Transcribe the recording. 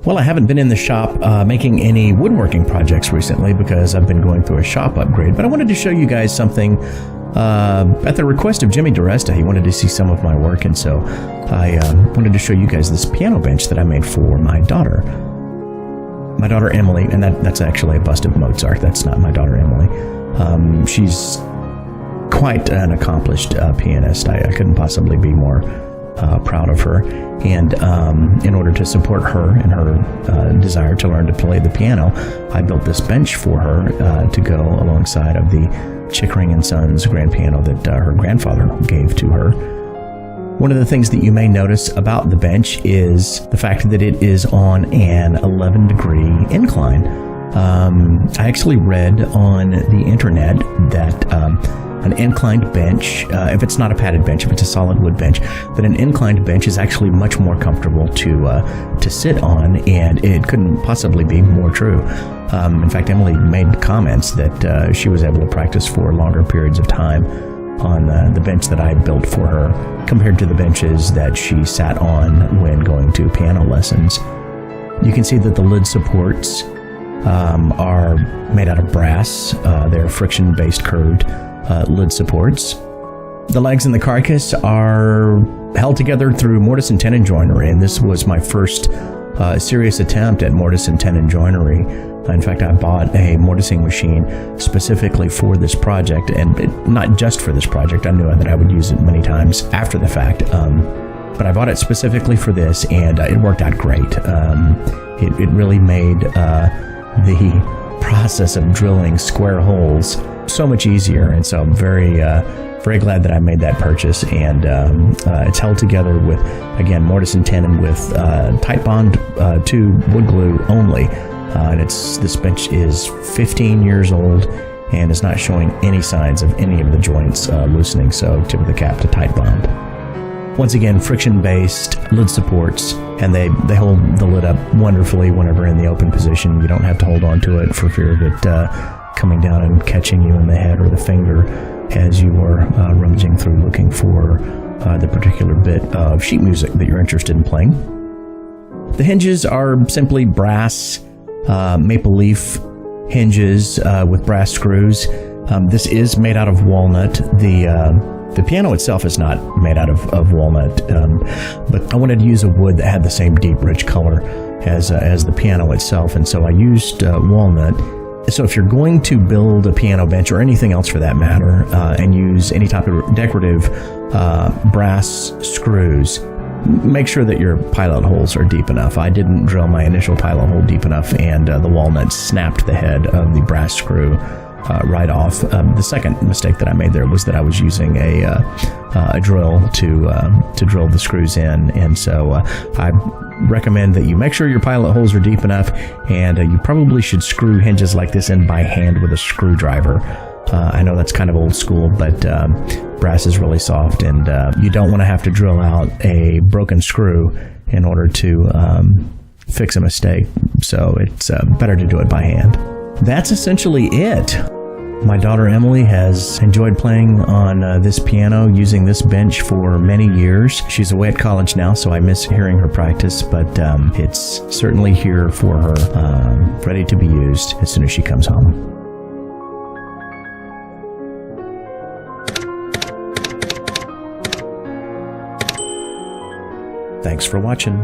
Well, I haven't been in the shop making any woodworking projects recently because I've been going through a shop upgrade, but I wanted to show you guys something at the request of Jimmy DiResta. He wanted to see some of my work, and so I wanted to show you guys this piano bench that I made for my daughter. My daughter Emily, and that's actually a bust of Mozart. That's not my daughter Emily. She's quite an accomplished pianist. I couldn't possibly be more proud of her, and in order to support her and her desire to learn to play the piano, I built this bench for her to go alongside of the Chickering & Sons grand piano that her grandfather gave to her. One of the things that you may notice about the bench is the fact that it is on an 11-degree incline. I actually read on the internet that an inclined bench, if it's not a padded bench, if it's a solid wood bench, that an inclined bench is actually much more comfortable to sit on, and it couldn't possibly be more true. In fact, Emily made comments that she was able to practice for longer periods of time on the bench that I built for her compared to the benches that she sat on when going to piano lessons. You can see that the lid supports are made out of brass. They're friction-based curved lid supports. The legs and the carcass are held together through mortise and tenon joinery, and this was my first serious attempt at mortise and tenon joinery. In fact, I bought a mortising machine specifically for this project, and not just for this project. I knew that I would use it many times after the fact, but I bought it specifically for this, and it worked out great. It really made the process of drilling square holes so much easier, and so I'm very glad that I made that purchase. And it's held together with, again, mortise and tenon with Titebond 2 wood glue only. And this bench is 15 years old and is not showing any signs of any of the joints loosening, so tip of the cap to Titebond. Once again, friction-based lid supports, and they hold the lid up wonderfully whenever in the open position. You don't have to hold on to it for fear of it coming down and catching you in the head or the finger as you are rummaging through looking for the particular bit of sheet music that you're interested in playing. The hinges are simply brass maple leaf hinges with brass screws. This is made out of walnut. The piano itself is not made out of walnut, but I wanted to use a wood that had the same deep, rich color as the piano itself, and so I used walnut. So if you're going to build a piano bench or anything else for that matter, and use any type of decorative brass screws, make sure that your pilot holes are deep enough. I didn't drill my initial pilot hole deep enough, and the walnut snapped the head of the brass screw right off. The second mistake that I made there was that I was using a drill to drill the screws in, and so I recommend that you make sure your pilot holes are deep enough, and you probably should screw hinges like this in by hand with a screwdriver. I know that's kind of old school, but brass is really soft, and you don't want to have to drill out a broken screw in order to fix a mistake, so it's better to do it by hand. That's essentially it. My daughter Emily has enjoyed playing on this piano using this bench for many years. She's away at college now, so I miss hearing her practice, but it's certainly here for her, ready to be used as soon as she comes home. Thanks for watching.